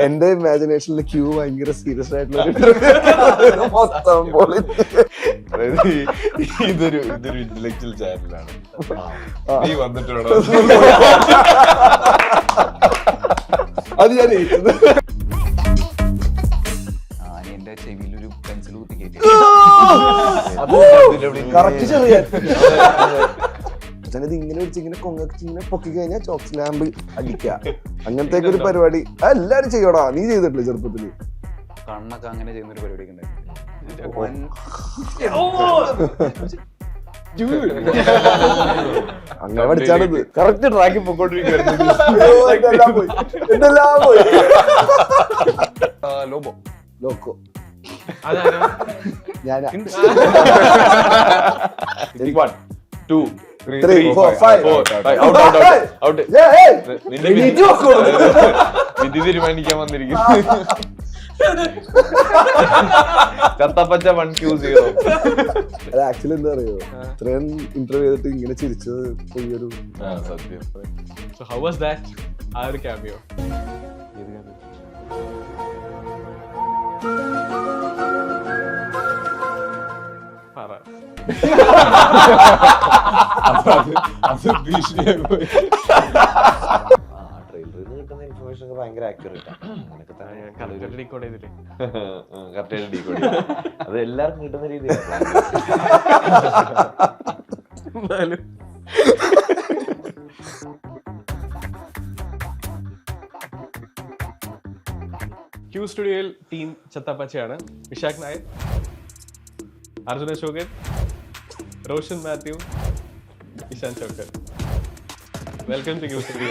എന്റെ ഇമാജിനേഷനിൽ ക്യൂ ഭയങ്കര സീരിയസ് ആയിട്ടുള്ള മൊത്തം അതായത് ഇതൊരു ഇന്റലക്ച്വൽ ചാനലാണ്. നീ വന്നിട്ടുണ്ടോ? അത് ഞാൻ എന്റെ ചെവിയിലൊരു പെൻസിൽ കുത്തി കയറ്റി. കറക്റ്റ് ചെറിയ ഇത് ഇങ്ങനെ വെച്ച് ഇങ്ങനെ കൊങ്ങച്ച് ഇങ്ങനെ പൊക്കി കഴിഞ്ഞാൽ ചോക്സ് ലാമ്പ് അടിക്കുക, അങ്ങനത്തെ ഒരു പരിപാടി എല്ലാരും ചെയ്യടാ. നീ ചെയ്തിട്ടില്ല ചെറുപ്പത്തില്? കണ്ണൊക്കെ അങ്ങനെ ചെയ്യുന്ന ഒരു പരിപാടി അങ്ങനെ പഠിച്ചാണിത്. കറക്റ്റ് ട്രാക്കിൽ പൊക്കോണ്ടിരിക്കുവായിരുന്നു. എന്തെല്ലാം പോയി. ലോബോ ലോക്കോ അതാരാ? ഞാനാ. 1 2 3 3 4 5 ഔട്ട്. നിന്റെ വിധി തീരുമാനിക്കാൻ വന്നിരിക്കുന്നു. ചത്തപ്പച്ച 1-0. അത് ആക്ച്വലി എന്താ അറിയോ, ഇത്രയും ഇന്റർവ്യൂ ചെയ്തിട്ട് ഇങ്ങനെ ചിരിച്ചത് പോയൊരു സത്യം. So how was that? ആ ഒരു cameo. പറ. അത് ഭീഷണിയായി പോയി. ട്രെയിലറിൽ നിന്ന് കിട്ടുന്ന ഇൻഫർമേഷൻ ഒക്കെ ഭയങ്കര ആക്യുറേറ്റ് ആണ്. അങ്ങനെയൊക്കെ തന്നെ കറക്റ്റ് ഡീകോഡ് ചെയ്തിട്ട് കറക്റ്റായിട്ട് ഡീകോഡ് ചെയ്യും. അത് എല്ലാവർക്കും കിട്ടുന്ന രീതിയിൽ ക്യൂ സ്റ്റുഡിയോയിൽ ടീം ചത്തപ്പച്ചയാണ്. Vishakh Nair, Arjuna Ashokan, Roshan Mathew, Ishaan Chokkar. Welcome to Q studio.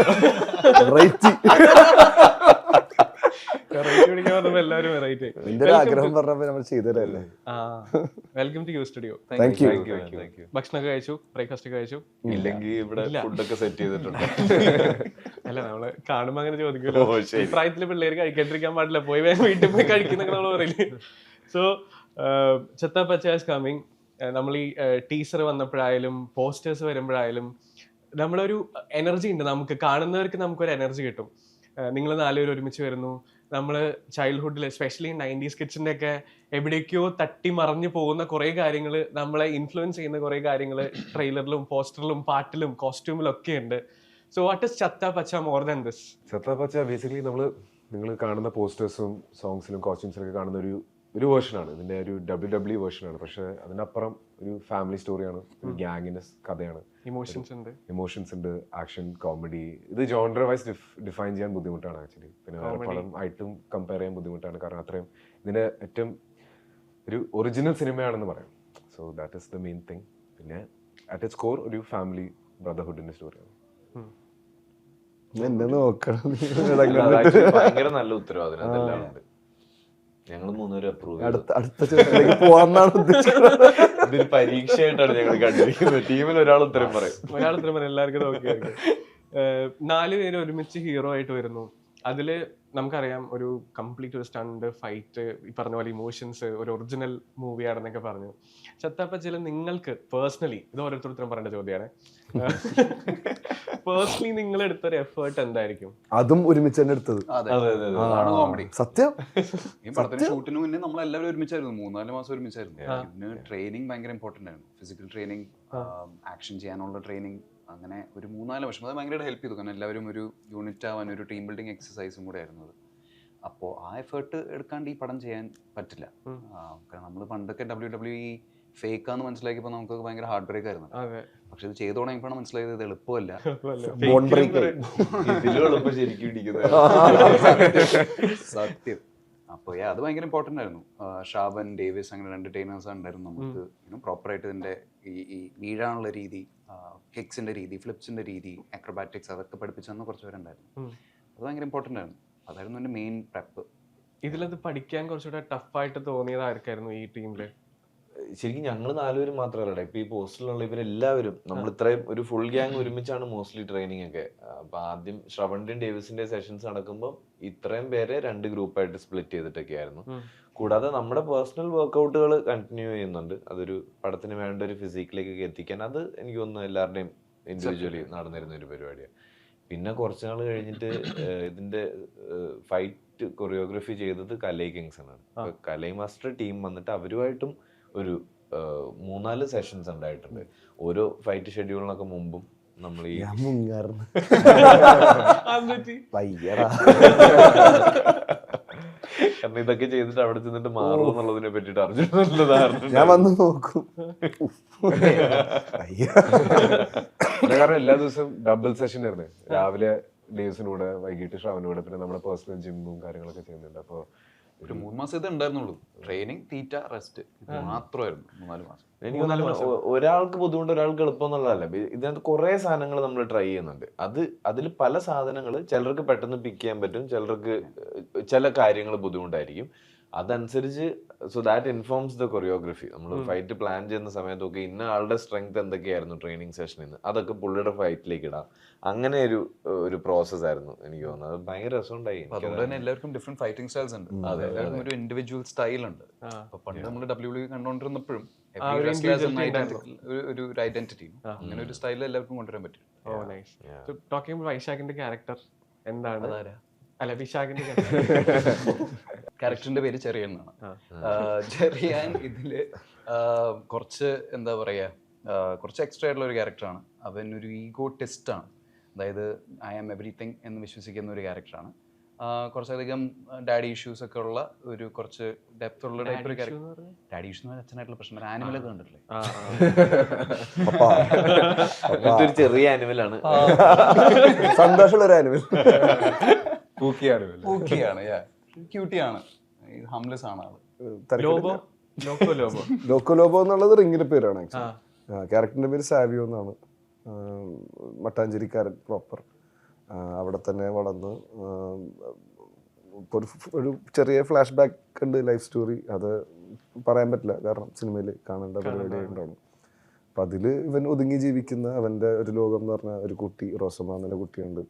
Variety. Variety പിടിക്കാൻ പറഞ്ഞപ്പോ എല്ലാവരും വെറൈറ്റി. എന്റെ ഒരു ആഗ്രഹം പറഞ്ഞപ്പോ നമ്മൾ ചെയ്തതല്ലേ. Welcome to Q studio. Thank you. ഭക്ഷണമൊക്കെ കഴിച്ചു, ബ്രേക്ക്ഫാസ്റ്റ് കഴിച്ചു? ഇല്ലെങ്കിൽ ഇവിടെ ഫുഡൊക്കെ സെറ്റ് ചെയ്തിട്ടുണ്ട്. അല്ല, നമ്മള് കാണുമ്പോ അങ്ങനെ ചോദിക്കുമല്ലോ. ഈ പ്രായത്തില് പിള്ളേര് കഴിക്കാണ്ടിരിക്കാൻ പാടില്ല, പോയി വീട്ടിൽ പോയി കഴിക്കുന്നൊക്കെ നമ്മൾ പറയില്ലേ. So Chathapacha is coming. നമ്മൾ ഈ ടീസർ വന്നപ്പോഴായാലും പോസ്റ്റേഴ്സ് വരുമ്പോഴായാലും നമ്മളൊരു എനർജി ഉണ്ട്, നമുക്ക് കാണുന്നവർക്ക് നമുക്കൊരു എനർജി കിട്ടും. നിങ്ങൾ 4 പേര് ഒരുമിച്ച് വരുന്നു. നമ്മൾ ചൈൽഡ്ഹുഡിൽ എസ്പെഷ്യലി 90s കിഡ്സിൻ്റെ ഒക്കെ എവിടേക്കോ തട്ടി മറിഞ്ഞു പോകുന്ന കുറേ കാര്യങ്ങൾ, നമ്മളെ ഇൻഫ്ലുവൻസ് ചെയ്യുന്ന കുറേ കാര്യങ്ങൾ ട്രെയിലറിലും പോസ്റ്ററിലും പാട്ടിലും കോസ്റ്റ്യൂമിലും ഒക്കെ ഉണ്ട്. So what is Chathapacha more than this? Chathapacha basically നിങ്ങൾ കാണുന്ന പോസ്റ്റേഴ്സും സോങ്സിലും കോസ്റ്റ്യൂംസിലൊക്കെ കാണുന്ന ഒരു വേർഷനാണ്. ഇതിൻ്റെ ഒരു WWE വേർഷനാണ്. പക്ഷേ അതിനപ്പുറം ഒരു ഫാമിലി സ്റ്റോറിയാണ്, ഒരു ഗ്യാങ്ങിൻ്റെ കഥയാണ്. ഇമോഷൻസ് ഉണ്ട്, ആക്ഷൻ, കോമഡി. ഇത് ജോൺറ വൈസ് ഡിഫൈൻ ചെയ്യാൻ ബുദ്ധിമുട്ടാണ് ആക്ച്വലി. പിന്നെ വേറെ പടം ആയിട്ടും കമ്പയർ ചെയ്യാൻ ബുദ്ധിമുട്ടാണ്. കാരണം അത്രയും ഇതിൻ്റെ ഏറ്റവും ഒരു ഒറിജിനൽ സിനിമയാണെന്ന് പറയാം. So that is the main thing. പിന്നെ അറ്റ് ഇറ്റ്സ് കോർ ഒരു ഫാമിലി ബ്രദർഹുഡിൻ്റെ സ്റ്റോറിയാണ്. എന്നെ നോക്കണം. ഭയങ്കര നല്ല ഉത്തരവാദിത്തം അതെല്ലാം ഉണ്ട്. ഞങ്ങൾ 3 പേരും അപ്രൂവ് അടുത്ത പോവാന്നാണ് ഉദ്ദേശിക്കുന്നത്. ഇതൊരു പരീക്ഷയായിട്ടാണ് ഞങ്ങൾ കണ്ടിരിക്കുന്നത്. ടീമിൽ ഒരാൾ ഉത്തരം പറയും, എല്ലാവർക്കും നോക്കിയായിരിക്കും. 4 പേര് ഒരുമിച്ച് ഹീറോ ആയിട്ട് വരുന്നു. അതില് നമുക്കറിയാം ഒരു കംപ്ലീറ്റ് ഒരു സ്റ്റണ്ട് ഫൈറ്റ്, ഈ പറഞ്ഞ പോലെ ഇമോഷൻസ്, ഒരു ഒറിജിനൽ മൂവിയാണെന്നൊക്കെ പറഞ്ഞു. ചത്തപ്പച്ചയിൽ നിങ്ങൾക്ക് പേഴ്സണലി, ഇത് ഓരോരുത്തരും പറയേണ്ട ചോദ്യമാണ്, പേഴ്സണലി നിങ്ങൾ എടുത്തൊരു എഫേർട്ട് എന്തായിരിക്കും? അതും ഒരുമിച്ച് തന്നെ എടുത്തത്. കോമഡി സത്യം. ഈ പടത്തിന് ഷൂട്ടിന് മുന്നേ നമ്മൾ എല്ലാവരും ഒരുമിച്ചായിരുന്നു. 3-4 മാസം ഒരുമിച്ചായിരുന്നു. ഇതിന് ട്രെയിനിങ് ഭയങ്കര ഇമ്പോർട്ടന്റ് ആയിരുന്നു. ഫിസിക്കൽ ട്രെയിനിങ്, ആക്ഷൻ ചെയ്യാനുള്ള ട്രെയിനിങ്, അങ്ങനെ ഒരു 3-4 വർഷം അത് ഭയങ്കരമായിട്ട് ഹെൽപ്പ് ചെയ്തു. കാരണം എല്ലാവരും ഒരു യൂണിറ്റ് ആവാൻ ഒരു ടീം ബിൽഡിംഗ് എക്സസൈസും കൂടെ ആയിരുന്നു അത്. അപ്പോൾ ആ എഫേർട്ട് എടുക്കാണ്ട് ഈ പടം ചെയ്യാൻ പറ്റില്ല. കാരണം നമ്മൾ പണ്ടൊക്കെ WWE ഫേക്കാന്ന് മനസ്സിലാക്കിയപ്പോൾ നമുക്ക് ഭയങ്കര ഹാർട്ട് ബ്രേക്ക് ആയിരുന്നു. പക്ഷെ ഇത് ചെയ്തു തുടങ്ങിയപ്പോഴാണ് മനസ്സിലായത് ഇത് എളുപ്പമല്ല. സത്യം. അപ്പോൾ അത് ഭയങ്കര ഇമ്പോർട്ടൻ്റ് ആയിരുന്നു. ഷാബൻ, ഡേവിസ്, അങ്ങനെ 2 ട്രെയിനേഴ്സ് ഉണ്ടായിരുന്നു നമുക്ക്. പ്രോപ്പറായിട്ട് ഇതിൻ്റെ ഈ വീഴാനുള്ള രീതി, കിക്സിൻ്റെ രീതി, ഫ്ലിപ്സിൻ്റെ രീതി, അക്രോബാറ്റിക്സ് അതൊക്കെ പഠിപ്പിച്ചു തന്ന കുറച്ച് പേരുണ്ടായിരുന്നു. അത് ഭയങ്കര ഇമ്പോർട്ടൻ്റ് ആയിരുന്നു. അതായിരുന്നു എൻ്റെ മെയിൻ പ്രെപ്പ്. ഇതിലത് പഠിക്കാൻ കുറച്ചുകൂടെ ടഫായിട്ട് തോന്നിയത് ആർക്കായിരുന്നു ഈ ടീമില്? ശരിക്കും ഞങ്ങൾ 4 പേരും മാത്രമല്ല, ഇപ്പൊ ഈ പോസ്റ്ററിലുള്ള ഇവരെല്ലാവരും നമ്മൾ ഇത്രയും ഒരു ഫുൾ ഗ്യാങ് ഒരുമിച്ചാണ് മോസ്റ്റ്ലി ട്രെയിനിങ് ഒക്കെ. അപ്പൊ ആദ്യം ശ്രവണിന്റെയും ഡേവിസിന്റെ സെഷൻസ് നടക്കുമ്പോൾ ഇത്രയും പേരെ 2 ഗ്രൂപ്പായിട്ട് സ്പ്ലിറ്റ് ചെയ്തിട്ടൊക്കെ ആയിരുന്നു. കൂടാതെ നമ്മുടെ പേഴ്സണൽ വർക്കൗട്ടുകൾ കണ്ടിന്യൂ ചെയ്യുന്നുണ്ട്. അതൊരു പടത്തിന് വേണ്ട ഒരു ഫിസിക്കിലേക്കൊക്കെ എത്തിക്കാൻ അത് എനിക്ക് തോന്നുന്നു എല്ലാവരുടെയും ഇൻഡിവിജ്വലി നടന്നിരുന്ന ഒരു പരിപാടിയാണ്. പിന്നെ കുറച്ച് നാൾ കഴിഞ്ഞിട്ട് ഇതിന്റെ ഫൈറ്റ് ഫൈറ്റ് കൊറിയോഗ്രഫി ചെയ്തത് കലൈ കിങ്സൺ ആണ്. കലൈ മാസ്റ്റർ ടീം വന്നിട്ട് അവരുമായിട്ടും ഒരു 3-4 സെഷൻസ് ഉണ്ടായിട്ടുണ്ട്. ഓരോ ഫൈറ്റ് ഷെഡ്യൂളിനൊക്കെ മുമ്പും നമ്മൾ ഈ ഞാൻ മുങ്ങാറുണ്ട് വയ്യടാ. കാരണം ഇതൊക്കെ ചെയ്തിട്ട് അവിടെ ചെന്നിട്ട് മാറും എന്നുള്ളതിനെ പറ്റിട്ട് അറിഞ്ഞിട്ടുള്ളതാണ്. ഞാൻ വന്ന് നോക്കും. കാരണം എല്ലാ ദിവസവും ഡബിൾ സെഷൻ ആയിരുന്നു. രാവിലെ ഡേവ്സിന്റെ കൂടെ, വൈകിട്ട് ശ്രവന്റെ കൂടെ, പിന്നെ നമ്മുടെ പേഴ്സണൽ ജിമ്മും കാര്യങ്ങളൊക്കെ ചെയ്യുന്നുണ്ട്. അപ്പൊ ഒരു 3 മാസം ഇത് ഉണ്ടായിരുന്നുള്ളൂ. ട്രെയിനിങ്, തീറ്റ, റെസ്റ്റ്, ഇത് മാത്രമായിരുന്നു 3-4 മാസം. എനിക്ക് തോന്നുന്നു ഒരാൾക്ക് ബുദ്ധിമുട്ട് ഒരാൾക്ക് എളുപ്പം എന്നുള്ളതല്ല. ഇതിനകത്ത് കുറെ സാധനങ്ങൾ നമ്മൾ ട്രൈ ചെയ്യുന്നുണ്ട്. അതിൽ പല സാധനങ്ങൾ ചിലർക്ക് പെട്ടെന്ന് പിക്ക് ചെയ്യാൻ പറ്റും, ചിലർക്ക് ചില കാര്യങ്ങൾ ബുദ്ധിമുട്ടായിരിക്കും. അതനുസരിച്ച് so that informs the choreography. നമ്മൾ ഫൈറ്റ് പ്ലാൻ ചെയ്യുന്ന സമയത്തൊക്കെ ഇന്ന ആളുടെ സ്ട്രെങ്ത് എന്തൊക്കെയായിരുന്നു ട്രെയിനിങ് സെഷനിൽ നിന്ന്, അതൊക്കെ പുള്ളിയുടെ ഫൈറ്റിലേക്ക് ഇടാം. അങ്ങനെ ഒരു പ്രോസസ് ആയിരുന്നു എനിക്ക് തോന്നുന്നത്. അത് ഭയങ്കര രസമുണ്ടായി. അതുകൊണ്ട് തന്നെ എല്ലാവർക്കും ഡിഫറെന്റ് ഫൈറ്റിംഗ് സ്റ്റൈൽസ് ഉണ്ട്. എല്ലാവർക്കും ഒരു ഇൻഡിവിജ്വൽ സ്റ്റൈൽ ഉണ്ട്. അപ്പൊ പണ്ട് നമ്മൾ WWE കണ്ടോണ്ടിരുന്നപ്പോഴും ഒരു ഐഡന്റിറ്റി, അങ്ങനെ ഒരു സ്റ്റൈൽ എല്ലാവർക്കും കൊണ്ടുവരാൻ പറ്റും. ഓ നൈസ്. ടോക്കിംഗ് അബൌട്ട് വൈശാഖിന്റെ ക്യാരക്ടർ എന്താണ്? അല്ല, വിശാഖിന്റെ ക്യാരക്ടറിന്റെ പേര് ചെറിയൻ എന്നാണ്. ചെറിയാൻ ഇതില് കുറച്ച് എന്താ പറയാ, കുറച്ച് എക്സ്ട്രാ ആയിട്ടുള്ള ഒരു ക്യാരക്ടറാണ്. അവൻ ഒരു ഈഗോ ടെസ്റ്റ് ആണ്. അതായത് ഐ ആം എവറിത്തിങ് എന്ന് വിശ്വസിക്കുന്ന ഒരു ക്യാരക്ടറാണ്. കുറച്ചധികം ഡാഡി ഇഷ്യൂസ് ഒക്കെ ഉള്ള ഒരു കുറച്ച് ഡെപ്ത് ഉള്ള ടൈപ്പ് ഒരു ക്യാരക്ടർ. ഡാഡി ഇഷ്യൂസ് എന്ന് പറഞ്ഞാൽ അച്ഛനായിട്ടുള്ള പ്രശ്നം. ആനിമലൊക്കെ കണ്ടിട്ടില്ലേ? അങ്ങനത്തെ ഒരു ചെറിയ ആനിമലാണ്, സന്തോഷമുള്ള ഒരു ആനിമൽ. പൂക്കിയാണ്, ക്യൂട്ടിയാണ്, ഹംലെസ് ആണ് ആള്. ലോക്കോ ലോബോ എന്നുള്ളത് റിങ്ങിന്റെ പേരാണ്. ക്യാരക്ടറിന്റെ പേര് സാവിയോ എന്നാണ്. മട്ടാഞ്ചേരിക്കാരൻ പ്രോപ്പർ. അവിടെ തന്നെ വളർന്ന് ഒരു ചെറിയ ഫ്ലാഷ് ബാക്ക് ഉണ്ട്, ലൈഫ് സ്റ്റോറി. അത് പറയാൻ പറ്റില്ല, കാരണം സിനിമയിൽ കാണേണ്ട പരിപാടി ഉണ്ടാവും. അപ്പം അതിൽ ഇവൻ ഒതുങ്ങി ജീവിക്കുന്ന അവൻ്റെ ഒരു ലോകം എന്ന് പറഞ്ഞ ഒരു കുട്ടി, റോസമ്മ എന്നൊരു കുട്ടിയുണ്ട്.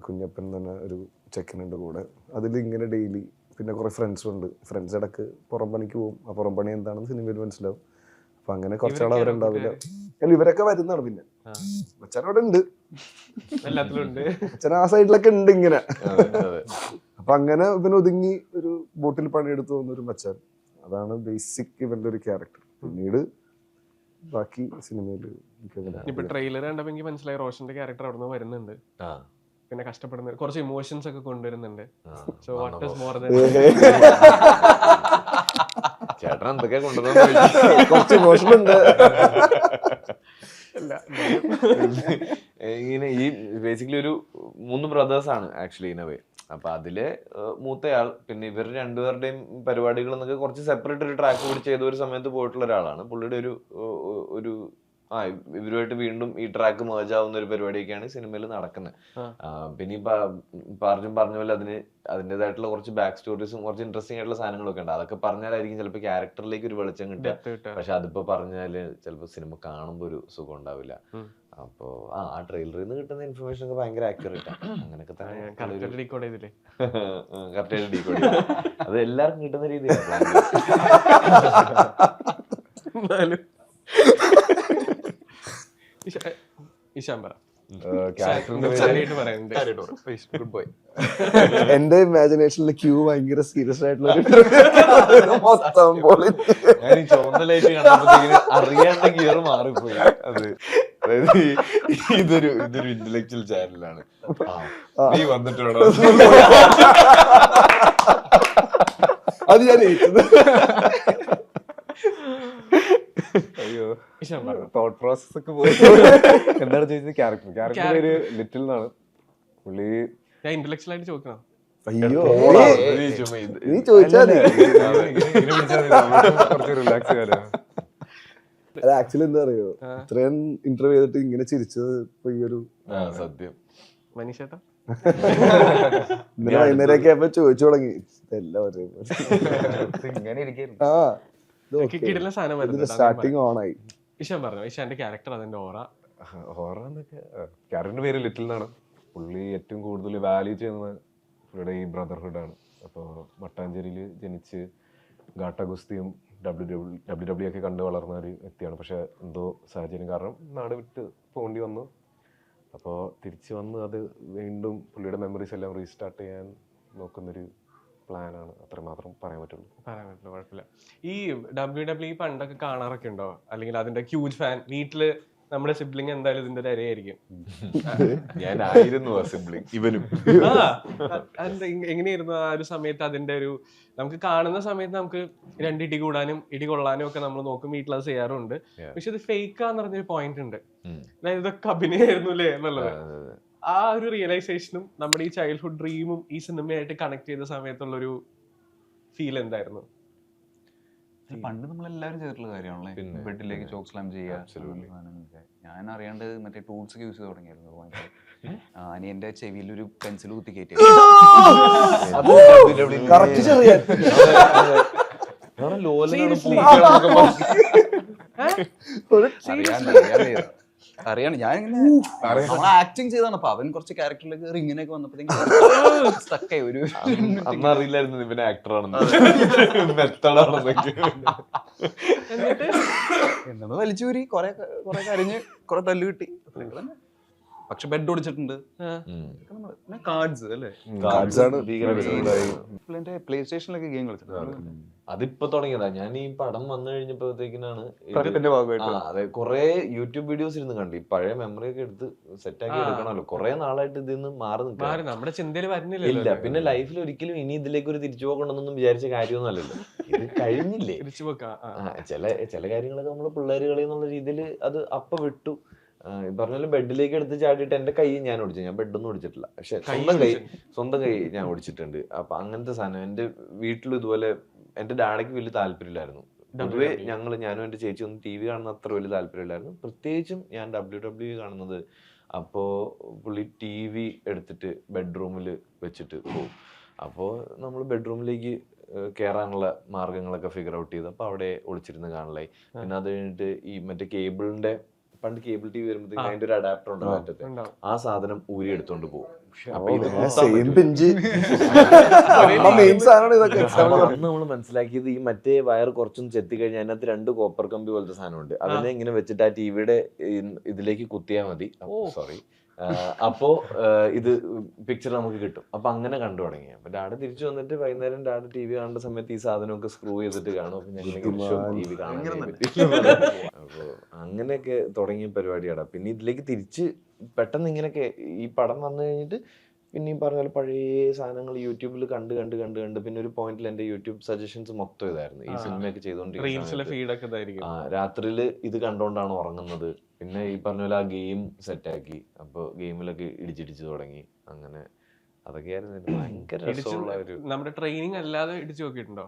കുഞ്ഞപ്പൻ തന്നെ ഒരു ചെക്കനുണ്ട് കൂടെ. അതിലിങ്ങനെ ഡെയിലി പിന്നെ കുറേ ഫ്രണ്ട്സും ഉണ്ട്. ഫ്രണ്ട്സ് ഇടക്ക് പുറം പണിക്ക് പോകും. ആ പുറം പണി എന്താണെന്ന് സിനിമയിൽ മനസ്സിലാവും. അപ്പൊ അങ്ങനെ കുറച്ചാൾ അവരുണ്ടാവില്ല. ഇവരൊക്കെ വരുന്നതാണ്. പിന്നെ അച്ഛൻ അവിടെ ഉണ്ട്, അച്ഛൻ ആ സൈഡിലൊക്കെ ഉണ്ട് ഇങ്ങനെ. അപ്പൊ അങ്ങനെ ഇവൻ ഒതുങ്ങി ഒരു ബോട്ടിൽ പണിയെടുത്ത് പോകുന്ന ഒരു മച്ചാൻ. അതാണ് ബേസിക് ഇവന്റെ ഒരു ക്യാരക്ടർ. പിന്നീട് ബാക്കി സിനിമയില് ഇപ്പൊ ട്രെയിലർ കണ്ടപ്പോ എനിക്ക് മനസ്സിലായി റോഷന്റെ ക്യാരക്ടർ അവിടെ നിന്ന് വരുന്നുണ്ട്. പിന്നെ കഷ്ടപ്പെടുന്ന കുറച്ച് ഇമോഷൻസ് ഒക്കെ കൊണ്ടുവരുന്നുണ്ട്. So what is more than ചേട്ടൻ എന്തൊക്കെ കൊണ്ടുവന്നു? കുറച്ച് ഇമോഷൻ ഉണ്ട്. ഇങ്ങനെ ഈ ബേസിക്കലി ഒരു 3 ബ്രദേഴ്സ് ആണ് ആക്ച്വലി ഇൻ എ വേ. അപ്പൊ അതിലെ മൂത്തയാൾ, പിന്നെ ഇവർ രണ്ടുപേരുടെയും പരിപാടികൾ എന്നൊക്കെ കുറച്ച് സെപ്പറേറ്റ് ഒരു ട്രാക്ക് കൂടി ചെയ്ത ഒരു സമയത്ത് പോയിട്ടുള്ള ഒരാളാണ്. പുള്ളിയുടെ ഒരു ഇവരുമായിട്ട് വീണ്ടും ഈ ട്രാക്ക് മേജ് ആവുന്ന ഒരു പരിപാടിയൊക്കെയാണ് സിനിമയിൽ നടക്കുന്നത്. പിന്നെ ഈ പറഞ്ഞ പോലെ അതിൻ്റെതായിട്ടുള്ള കുറച്ച് ബാക്ക് സ്റ്റോറീസും കുറച്ച് ഇൻട്രസ്റ്റിംഗ് ആയിട്ടുള്ള സാധനങ്ങളൊക്കെ ഉണ്ട്. അതൊക്കെ പറഞ്ഞാലായിരിക്കും ചിലപ്പോൾ ക്യാരക്ടറിലേക്ക് ഒരു വെളിച്ചം കിട്ടുക. പക്ഷെ അതിപ്പോ പറഞ്ഞാല് ചിലപ്പോൾ സിനിമ കാണുമ്പോൾ ഒരു സുഖം ഉണ്ടാവില്ല. അപ്പോ ആ ട്രെയിലറിൽ നിന്ന് കിട്ടുന്ന ഇൻഫർമേഷൻ ഒക്കെ ഭയങ്കര ആക്യുറേറ്റ് ആണ്. അങ്ങനെയൊക്കെ തന്നെ കറക്റ്റായിട്ട് ഡീകോഡ് ചെയ്തു. അത് എല്ലാവർക്കും കിട്ടുന്ന രീതിയിലാണ്. എന്റെ ഇമാജിനേഷനിൽ ക്യൂ ഭയങ്കര സീരിയസ് ആയിട്ടുള്ള അറിയാണ്ട ഗിയർ മാറിപ്പോയി. അത് അതായത് ഇതൊരു ഇന്റലക്ച്വൽ ചാനലാണ്. നീ വന്നിട്ടുണ്ടോ? അത് ഞാൻ അയ്യോ, തോട്ട് പ്രോസസ് ഒക്കെ പോയി. എന്താണ് ചോദിച്ചത്? ക്യാരക്ടർ പേര് ലിറ്റിൽ എന്നാണ്. പുള്ളി ഞാൻ ഇന്റലക്ച്വൽ ആയിട്ട് ചോദിക്കണം. അയ്യോ, നീ ചോദിച്ചാൽ കുറച്ച് റിലാക്സ് ചെയ്യാലോ. അത് ആക്ച്വലി എന്താ അറിയോ, ഇത്രയും ഇന്റർവ്യൂ ചെയ്തിട്ട് ഇങ്ങനെ ചിരിച്ചത് ഇപ്പൊ ഈ ഒരു സത്യം മനീഷേട്ടാ ഇന്നലെ വൈകുന്നേരമൊക്കെ ആയപ്പോ ചോദിച്ചു തുടങ്ങി എല്ലാവരും. സ്റ്റാർട്ടിങ് ഓണായി. ഇഷാൻ പറഞ്ഞു, ഇഷാന്റെ ക്യാരക്ടർ അതിന്റെ ഓറ എന്നൊക്കെ. ക്യാരക്ടറിന്റെ പേര് ലിറ്റിൽ എന്നാണ്. പുള്ളി ഏറ്റവും കൂടുതൽ വാല്യൂ ചെയ്യുന്നത് പുള്ളിയുടെ ഈ ബ്രദർഹുഡ് ആണ്. അപ്പോൾ മട്ടാഞ്ചേരിയിൽ ജനിച്ച് ഗാട്ട ഗുസ്തിയും WWE ഒക്കെ കണ്ടു വളർന്ന ഒരു വ്യക്തിയാണ്. പക്ഷെ എന്തോ സാഹചര്യം കാരണം നാട് വിട്ട് പോകേണ്ടി വന്നു. അപ്പോൾ തിരിച്ചു വന്ന് അത് വീണ്ടും പുള്ളിയുടെ മെമ്മറീസ് എല്ലാം റീസ്റ്റാർട്ട് ചെയ്യാൻ നോക്കുന്നൊരു പ്ലാനാണ്, അത്രമാത്രം പറയാൻ പറ്റുള്ളൂ. പറയാൻ പറ്റില്ല, കുഴപ്പമില്ല. ഈ WWE പണ്ടൊക്കെ കാണാറൊക്കെ ഉണ്ടോ? അല്ലെങ്കിൽ അതിന്റെ ഹ്യൂജ് ഫാൻ? വീട്ടില് നമ്മുടെ സിബ്ലിംഗ് എന്തായാലും ഇതിന്റെ ഒരു ഇരയായിരിക്കും. ഞാനായിരുന്നു ആ സിബ്ലിംഗ്, ഇവനും. എങ്ങനെയായിരുന്നു ആ ഒരു സമയത്ത്? അതിന്റെ ഒരു നമുക്ക് കാണുന്ന സമയത്ത് നമുക്ക് രണ്ടിടി കൂടാനും ഇടി കൊള്ളാനും ഒക്കെ നമ്മൾ നോക്കും, വീട്ടിൽ അത് ചെയ്യാറുണ്ട്. പക്ഷെ ഇത് ഫേക്കാന്ന് പറഞ്ഞൊരു പോയിന്റ് ഉണ്ട്, അതായത് ഇതൊക്കെ അഭിനയായിരുന്നു അല്ലേ എന്നുള്ളത്. ആ ഒരു റിയലൈസേഷനും നമ്മുടെ ഈ ചൈൽഡ്ഹുഡ് ഡ്രീമും ഈ സിനിമയായിട്ട് കണക്ട് ചെയ്ത സമയത്തുള്ളൊരു ഫീൽ എന്തായിരുന്നു? പണ്ട് നമ്മളെല്ലാവരും ചെയ്തിട്ടുള്ള കാര്യമാണല്ലേ, ബെഡിലേക്ക് ചോക്ക് സ്ലാം ചെയ്യുക. ഞാൻ അറിയാണ്ട് മറ്റേ ടൂൾസ് ഒക്കെ യൂസ് ചെയ്ത് തുടങ്ങിയായിരുന്നു. അനിയന്റെ ചെവിയിൽ ഒരു പെൻസിൽ കുത്തി കയറ്റി അറിയാണ്. ഞാൻ ഇങ്ങനെ ആക്ടിങ് ചെയ്താണ്. അപ്പൊ അവൻ കുറച്ച് ക്യാരക്ടറിലേക്ക് ഇങ്ങനെയൊക്കെ വന്നപ്പോഴത്തേക്കും സ്റ്റക്കായി. ഒരു അന്ന് അറിയില്ലായിരുന്നു ഇവന് ആക്ടറാണെന്ന്, മെത്തഡാണെന്നൊക്കെ. എന്നത് വലിച്ചൂരി കുറെ കരഞ്ഞ് കുറെ തല്ല് കിട്ടി. പക്ഷെ ബെഡ് ഓടിച്ചിട്ടുണ്ട്. കാർഡ്സ് അല്ലേ, പ്ലേ സ്റ്റേഷനിലൊക്കെ ഗെയിം കളിച്ചിട്ടുണ്ട്. അതിപ്പോ തുടങ്ങിയതാ. ഞാൻ ഈ പടം വന്നു കഴിഞ്ഞപ്പോഴത്തേക്കിനാണ് അതെ കുറെ യൂട്യൂബ് വീഡിയോസ് ഇരുന്ന് കണ്ടു. ഈ പഴയ മെമ്മറി ഒക്കെ എടുത്ത് സെറ്റാക്കി എടുക്കണമല്ലോ. കുറെ നാളായിട്ട് ഇതിന്ന് മാറി നിൽക്കാം, നമ്മുടെ ചിന്തയിൽ വരുന്നില്ല. പിന്നെ ലൈഫിൽ ഒരിക്കലും ഇനി ഇതിലേക്ക് ഒരു തിരിച്ചു പോകണമെന്നൊന്നും വിചാരിച്ച കാര്യമൊന്നും അല്ലല്ലോ. ഇത് കഴിഞ്ഞില്ലേ. ചില കാര്യങ്ങളൊക്കെ നമ്മള് പിള്ളേര് കളി എന്നുള്ള രീതിയിൽ അത് അപ്പ വിട്ടു. പറഞ്ഞാലും ബെഡിലേക്ക് എടുത്ത് ചാടിയിട്ട് എന്റെ കൈ ഞാൻ ഓടിച്ചു. ഞാൻ ബെഡൊന്നും ഓടിച്ചിട്ടില്ല, പക്ഷെ സ്വന്തം കൈ ഞാൻ ഓടിച്ചിട്ടുണ്ട്. അപ്പൊ അങ്ങനത്തെ സാധനം എന്റെ വീട്ടിലും ഇതുപോലെ. എന്റെ ഡാഡിക്ക് വലിയ താല്പര്യമില്ലായിരുന്നു പൊതുവെ. ഞാനും എന്റെ ചേച്ചി ഒന്നും TV കാണുന്ന അത്ര വലിയ താല്പര്യമില്ലായിരുന്നു. പ്രത്യേകിച്ചും ഞാൻ WWE കാണുന്നത്. അപ്പോ പുള്ളി TV എടുത്തിട്ട് ബെഡ്റൂമിൽ വെച്ചിട്ട് പോകും. അപ്പോൾ നമ്മൾ ബെഡ്റൂമിലേക്ക് കയറാനുള്ള മാർഗങ്ങളൊക്കെ ഫിഗർ ഔട്ട് ചെയ്തു. അപ്പൊ അവിടെ ഒളിച്ചിരുന്ന് കാണലായി. പിന്നെ അത് കഴിഞ്ഞിട്ട് ഈ മറ്റേ കേബിളിന്റെ, പണ്ട് കേബിൾ TV വരുമ്പോഴത്തേക്ക് അതിന്റെ ഒരു അഡാപ്റ്റർ ഉണ്ട് മറ്റത്തെ, ആ സാധനം ഊരി എടുത്തോണ്ട് പോകും. അപ്പൊ ഇത് അന്ന് നമ്മൾ മനസ്സിലാക്കിയത് ഈ മറ്റേ വയർ കുറച്ചൊന്നും ചെത്തി കഴിഞ്ഞാൽ അതിനകത്ത് 2 കോപ്പർ കമ്പി പോലത്തെ സാധനമുണ്ട്. അതിനെ ഇങ്ങനെ വെച്ചിട്ട് ആ ടിവിയുടെ ഇതിലേക്ക് കുത്തിയാൽ മതി. സോറി. അപ്പോ ഇത് പിക്ചർ നമുക്ക് കിട്ടും. അപ്പൊ അങ്ങനെ കണ്ടു തുടങ്ങി. അപ്പൊ ഡാഡ് തിരിച്ചു വന്നിട്ട് വൈകുന്നേരം ഡാഡ് TV കാണുന്ന സമയത്ത് ഈ സാധനമൊക്കെ സ്ക്രൂ ചെയ്തിട്ട് കാണും. അപ്പൊ ഞങ്ങൾ TV കാണാൻ അപ്പൊ അങ്ങനെയൊക്കെ തുടങ്ങിയ പരിപാടിയാണ്. പിന്നെ ഇതിലേക്ക് തിരിച്ച് പെട്ടെന്ന് ഇങ്ങനെയൊക്കെ ഈ പടം വന്നു കഴിഞ്ഞിട്ട് പിന്നെ ഈ പറഞ്ഞ പോലെ പഴയ സാധനങ്ങൾ യൂട്യൂബിൽ കണ്ട് പിന്നെ ഒരു പോയിന്റിൽ എന്റെ യൂട്യൂബ് സജഷൻസ് മൊത്തം ഇതായിരുന്നു. ഈ സിനിമയൊക്കെ ചെയ്തോണ്ടിരിക്കുന്നത് രാത്രിയിൽ ഇത് കണ്ടോണ്ടാണ് ഉറങ്ങുന്നത്. പിന്നെ ഈ പറഞ്ഞ പോലെ ആ ഗെയിം സെറ്റാക്കി. അപ്പൊ ഗെയിമിലൊക്കെ ഇടിച്ചിടിച്ച് തുടങ്ങി. അങ്ങനെ അതൊക്കെയായിരുന്നു ഭയങ്കര രസമുള്ള ഒരു. നമ്മുടെ ട്രെയിനിങ് അല്ലാതെ ഇടിച്ചു നോക്കിയിട്ടുണ്ടോ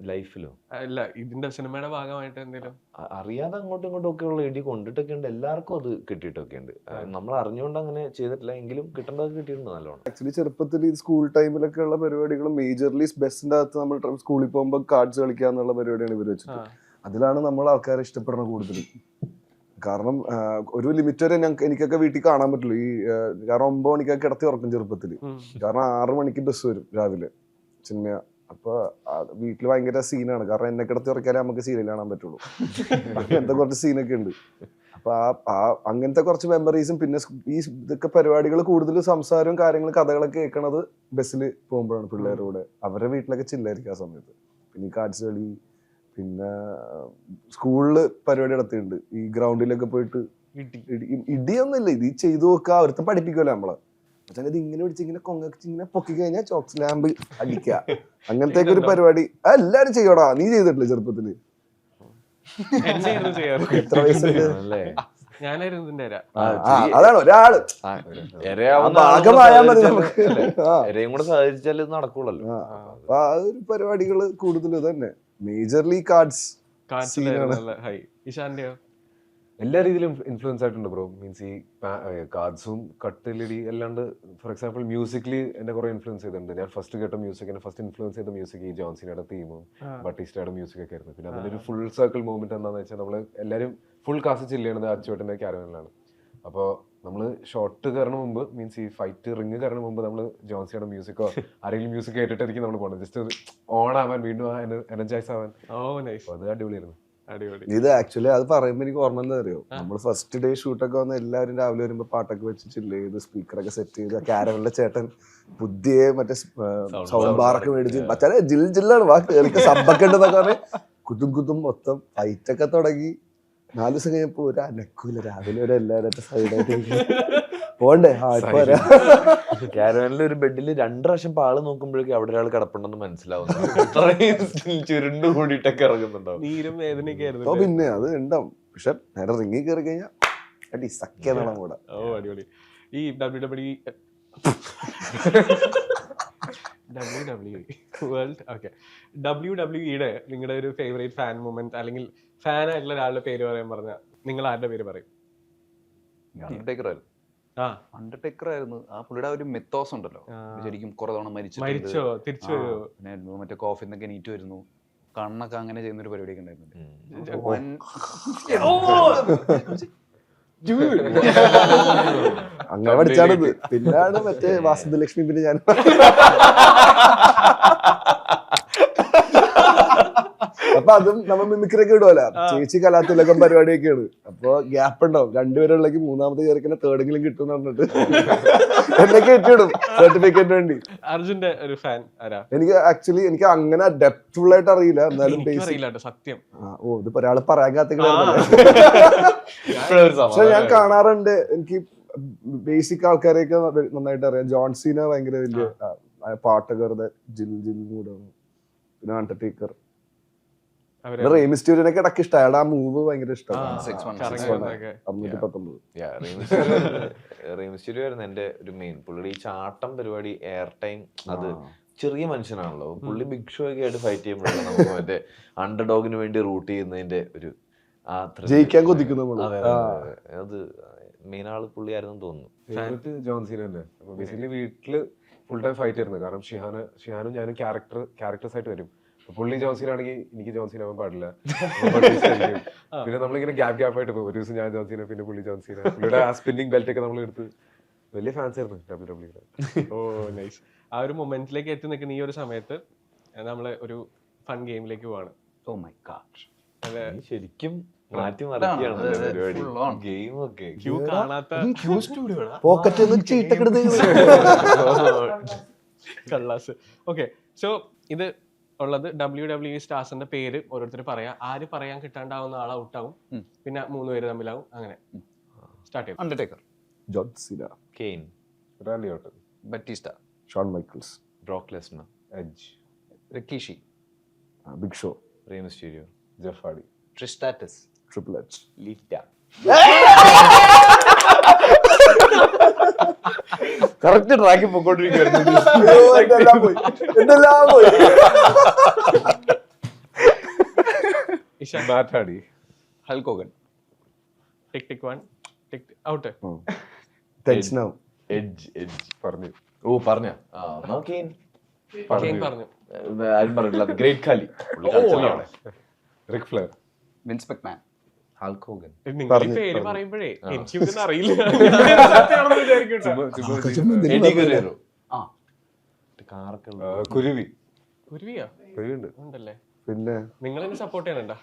ലൈഫിലോ? അല്ല, ഇതിന്റെ സിനിമയുടെ ഭാഗമായിട്ട് എന്തെങ്കിലും അറിയാതെ അങ്ങോട്ടും ഇങ്ങോട്ടും ഒക്കെ ഉള്ള ഇടി കൊണ്ടിട്ടൊക്കെ ഉണ്ട്. എല്ലാവർക്കും അത് കിട്ടിയിട്ടൊക്കെ ഉണ്ട്. നമ്മൾ അറിഞ്ഞുകൊണ്ട് അങ്ങനെ ചെയ്തിട്ടില്ല, എങ്കിലും കിട്ടേണ്ടത് കിട്ടിയിട്ടുണ്ട് നല്ലോണം. ആക്ച്വലി ചെറുപ്പത്തിൽ ഈ സ്കൂൾ ടൈമിലൊക്കെ ഉള്ള പരിപാടികൾ മേജർലി ബസ്സിന്റെ അകത്ത് നമ്മൾ സ്കൂളിൽ പോകുമ്പോൾ കാർഡ്സ് കളിക്കുക എന്നുള്ള പരിപാടിയാണ് ഇവർ വെച്ചിട്ട്. അതിലാണ് നമ്മൾ ആൾക്കാരെ ഇഷ്ടപ്പെടുന്നത് കൂടുതലും. കാരണം ഒരു ലിമിറ്റ് വരെ എനിക്കൊക്കെ വീട്ടിൽ കാണാൻ പറ്റുള്ളൂ. ഈ കാരണം 9 മണിക്കൊക്കെ കിടത്തി ഉറക്കും ചെറുപ്പത്തിൽ. കാരണം 6 മണിക്ക് ബസ് വരും രാവിലെ സിനിമ. അപ്പൊ വീട്ടിൽ ഭയങ്കര സീനാണ്. കാരണം എന്നെ കിടത്തി ഉറക്കാലേ നമുക്ക് സീരിയൽ കാണാൻ പറ്റുള്ളൂ. അങ്ങനത്തെ കുറച്ച് സീനൊക്കെ ഉണ്ട്. അപ്പൊ അങ്ങനത്തെ കുറച്ച് മെമ്മറീസും പിന്നെ ഈ ഇതൊക്കെ പരിപാടികൾ കൂടുതൽ സംസാരവും കാര്യങ്ങളും കഥകളൊക്കെ കേൾക്കണത് ബസ്സിൽ പോകുമ്പോഴാണ് പിള്ളേരോട്. അവരുടെ വീട്ടിലൊക്കെ ചില്ലായിരിക്കും ആ സമയത്ത്. പിന്നെ ഈ കാർഡ്സ് കളി, പിന്നെ സ്കൂളില് പരിപാടി നടത്തിയിട്ടുണ്ട്. ഈ ഗ്രൗണ്ടിലൊക്കെ പോയിട്ട് ഇടിയൊന്നുമില്ല, ഇത് ചെയ്തു നോക്കുക. അവർക്ക് പഠിപ്പിക്കുമല്ലോ നമ്മളെ. പക്ഷെ ഇത് ഇങ്ങനെ പിടിച്ച് ഇങ്ങനെ കൊങ്ങച്ച് ഇങ്ങനെ പൊക്കി കഴിഞ്ഞാൽ ചോക്സ് ലാമ്പ് അടിക്കുക, അങ്ങനത്തെ ഒരു പരിപാടി എല്ലാരും ചെയ്യടാ. നീ ചെയ്തിട്ടില്ലേ ചെറുപ്പത്തില്? എത്ര വയസ്സുണ്ട്? അതാണ് ഒരാള് ഭാഗമായാൽ മതി നമുക്ക്. സഹകരിച്ചാൽ ഇത് നടക്കൂളല്ലോ. അപ്പൊ ആ ഒരു പരിപാടികള് കൂടുതൽ തന്നെ മേജർലി കാർഡ്സ്. എല്ലാ രീതിയിലും ഇൻഫ്ലുവൻസ് ആയിട്ടുണ്ട് ബ്രോ. മീൻസ് ഈ കാർഡ്സും കട്ടിലിടി അല്ലാണ്ട് ഫോർ എക്സാമ്പിൾ മ്യൂസിക്കലി എന്നെ കുറെ ഇൻഫ്ലുവൻസ് ചെയ്തിട്ടുണ്ട്. ഞാൻ ഫസ്റ്റ് കേട്ട മ്യൂസിക്, എന്നെ ഫസ്റ്റ് ഇൻഫ്ലുവൻസ് ചെയ്ത മ്യൂസിക് ഈ ജോൺസിനയുടെ തീമും ബട്ടീസ്റ്റയുടെ മ്യൂസിക് ഒക്കെ ആയിരുന്നു. പിന്നെ അതിന്റെ ഒരു ഫുൾ സർക്കിൾ മൂവ്മെന്റ് എന്താണെന്ന് വെച്ചാൽ നമ്മള് എല്ലാവരും ഫുൾ കാസ്റ്റ് ചില്ലാണ് അച്ചുവേട്ടൻ്റെ ക്യാരവനിലാണ്. അപ്പോൾ നമ്മൾ ഷോട്ട് കയറണ മുമ്പ്, മീൻസ് ഈ ഫൈറ്റ് റിങ് കയറണ മുമ്പ് നമ്മൾ ജോൺസിയുടെ മ്യൂസിക്കോ ആരെങ്കിലും മ്യൂസിക് കേട്ടിട്ടായിരിക്കും നമ്മൾ പോകണം. ജസ്റ്റ് ഓൺ ആവാൻ, വീണ്ടും എനർജൈസ് ആവാൻ. അത് അടിപൊളിയായിരുന്നു. അടിപൊളി. ഇത് ആക്ച്വലി അത് പറയുമ്പോ എനിക്ക് ഓർമ്മ എന്താ അറിയോ, നമ്മൾ ഫസ്റ്റ് ഡേ ഷൂട്ടൊക്കെ വന്ന് എല്ലാവരും രാവിലെ വരുമ്പോ പാട്ടൊക്കെ വെച്ച് ചില്ല് ചെയ്ത് സ്പീക്കറൊക്കെ സെറ്റ് ചെയ്ത് ക്യാരവലിലെ ചേട്ടൻ പുതിയ മറ്റേ സൗണ്ട് ബാറൊക്കെ മേടിച്ച് മച്ചാനെ ജിൽ ജില്ലാണ് വാ കേൾക്ക സബ്ബൊക്കെ ഉണ്ടെന്നൊക്കെ പറഞ്ഞ് കുതും മൊത്തം ഫൈറ്റൊക്കെ തുടങ്ങി. 4 ദിവസം കഴിഞ്ഞപ്പോ ഒരു അനക്കൂല, രാവിലെ ഒരു എല്ലാവരും സൈഡായിട്ട് പോണ്ടേ ഇപ്പൊ വരാം. കാരവാനിലെ ഒരു ബെഡിൽ 2 പ്രാവശ്യം പാള് നോക്കുമ്പോഴേക്കും അവിടെ ഒരാൾ കിടപ്പുണ്ടെന്ന് മനസ്സിലാവുന്നു. ചുരുണ്ട് കൂടിയിട്ടൊക്കെ ഇറങ്ങുന്നുണ്ടാവും. നീരും വേദനയൊക്കെ ഓ ആയിരുന്നു. പിന്നെ അത് ഉണ്ടാവും, പക്ഷെ നേരെ റിങ്ങി കയറി കഴിഞ്ഞാൽ അടി സഖ്യതാണ് കൂടെ. ഓ അടിപൊളി. ഈ WWE വേൾഡ് ഓക്കെ WWE നിങ്ങളുടെ ഒരു ഫേവറേറ്റ് ഫാൻ മൂമെന്റ് അല്ലെങ്കിൽ ഫാൻ ആയിട്ടുള്ള ഒരാളുടെ പേര് പറയാൻ പറഞ്ഞാൽ നിങ്ങൾ ആരുടെ പേര് പറയും? അണ്ടർടേക്കർ ആയിരുന്നു. അണ്ടർടേക്കർ ആയിരുന്നു. ആ പുള്ളിയുടെ ഒരു മിത്തോസ് ഉണ്ടല്ലോ, ശരിക്കും കുറെ തവണ മരിച്ചോ തിരിച്ചു പിന്നെ മറ്റേ കോഫിൽ നിന്നൊക്കെ നീറ്റ് വരുന്നു, കണ്ണൊക്കെ അങ്ങനെ ചെയ്യുന്ന ഒരു പരിപാടിയൊക്കെ ഉണ്ടായിരുന്നു. അങ്ങനെ പഠിച്ചാണിത്. പിന്നാണ് മറ്റേ വാസന്തലക്ഷ്മി. പിന്നെ ഞാൻ അപ്പൊ അതും നമ്മൾ മിമിക്രിയൊക്കെ ഇടുവല്ല, ചേച്ചി കലാതിലകം പരിപാടിയൊക്കെയാണ്. അപ്പൊ ഗ്യാപ്പ് ഉണ്ടാവും, 2 പേരുള്ളേക്ക് 3ാമത്തെ കയറിക്കുന്ന തേർഡെങ്കിലും കിട്ടും എന്ന് പറഞ്ഞിട്ട് എന്നെ കയറ്റിയിടും സർട്ടിഫിക്കറ്റ് വേണ്ടി. അർജുന്റെ ഒരു ഫാൻ ആരാ? എനിക്ക് ആക്ച്വലി എനിക്ക് അങ്ങനെ ഡെപ്ത്ഫുൾ ആയിട്ട് അറിയില്ല, എന്നാലും സത്യം. ഇതിപ്പോ ഒരാള് പറയാൻ കാത്തിക്കണ. പക്ഷെ ഞാൻ കാണാറുണ്ട്, എനിക്ക് ബേസിക് ആൾക്കാരെയൊക്കെ നന്നായിട്ട് അറിയാം. ജോൺസീന ഭയങ്കര വലിയ പാട്ടൊക്കെ വെറുതെ ജിൽ ജിൽ മൂടാണ്. പിന്നെ അണ്ടർടേക്കർ, റേമിസ്റ്റോറിയനൊക്കെ ഇടയ്ക്ക് ഇഷ്ടം. അയാളുടെ ആ മൂവ് ഭയങ്കര ഇഷ്ടമാണ്. 619 ആയിരുന്നു എന്റെ ഒരു മെയിൻ. പുള്ളിയുടെ ഈ ചാട്ടം പരിപാടി, എയർ ടൈം, അത് ചെറിയ മനുഷ്യനാണല്ലോ പുള്ളി. ബിഗ് ഷോ ഒക്കെ ആയിട്ട് ഫൈറ്റ് ചെയ്യുമ്പോഴാണ് നമുക്ക് മറ്റേ അണ്ടർഡോഗിന് വേണ്ടി റൂട്ട് ചെയ്യുന്നതിന്റെ ഒരു ജയിക്കാൻ കൊതിക്കുന്നു. അത് മെയിൻ ആള് പുള്ളിയായിരുന്നു തോന്നുന്നു. ജോൺസീന തന്നെ. അപ്പൊ ബേസിക്കലി വീട്ടില് ഫുൾ ടൈം ഫൈറ്റ് ആയിരുന്നു. കാരണം ഷിഹാനും ഞാനും ക്യാരക്ടേഴ്സ് ആയിട്ട് വരും. പുള്ളി ജോൺസീൻ ആണെങ്കിൽ എനിക്ക് ജോൺസീൻ ആവാൻ പാടില്ല. പിന്നെ നമ്മളിങ്ങനെ ഗ്യാപ്പ് ആയിട്ട് പോകും. ഒരു ദിവസം ഞാൻ ജോൺസീന, പിന്നെ പുള്ളി ജോൺസീന. പുള്ളിയുടെ ആ സ്പിന്നിങ് ബെൽറ്റ് ഒക്കെ നമ്മൾ എടുത്ത് വലിയ ഫാൻസ് ആയിരുന്നു WWE. ഓ നൈസ്. ആ ഒരു മൊമെന്റിലേക്ക് എത്തി നിൽക്കുന്ന ഈ ഒരു സമയത്ത് നമ്മള് ഒരു ഫൺ ഗെയിമിലേക്ക് പോവാണ്. ഓ മൈ ഗോഡ്, ശരിക്കും മാറ്റി മറിക്കുകയാണ് പരിപാടി. ഗെയിമൊക്കെ ക്യൂ കാണാത്ത പോക്കറ്റ് ചീട്ടക്കെടുത്ത് കള്ളാസ്. ഓക്കെ, സോ ഇത് ഉള്ളത് WWE സ്റ്റാർസിന്റെ പേര് ഓരോരുത്തർ പറയാം. ആര് പറയാൻ കിട്ടാണ്ടാവുന്ന ആൾ ഔട്ടാവും. പിന്നെ 3 പേര് തമ്മിലാവും. അങ്ങനെ സ്റ്റാർട്ട് ചെയ്യും. Undertaker, John Cena, Kane, Randy Orton, Batista, Shawn Michaels, Brock Lesnar, Edge, Rikishi, Big Show, Rey Mysterio, Jeff Hardy, Trish Stratus, Triple H, Lita. Correct ട്രാക്കിൽ പൊക്കോണ്ടിരിക്കുന്നു. Matt Hardy, Hulk Hogan, tick tick 1 tick out. ടെൻഷനാവും. Edge പറഞ്ഞു. ഓ പറഞ്ഞ Kane പറഞ്ഞു. ആരും പറഞ്ഞില്ല. Great Khali, Ric Flair, Vince McMahon, Hulk Hogan. നിങ്ങൾ ഈ പേര് പറയുമ്പോഴേ എനിക്കൊന്നും അറിയില്ല. എഡി ഗുരേറോ, കാറൊക്കെ കുരുവി. കുരുവിയാ കുരുവിയുണ്ട്. ഉണ്ടല്ലേ? പിന്നെ നിങ്ങൾ എന്നെ സപ്പോർട്ട് ചെയ്യണ്ട.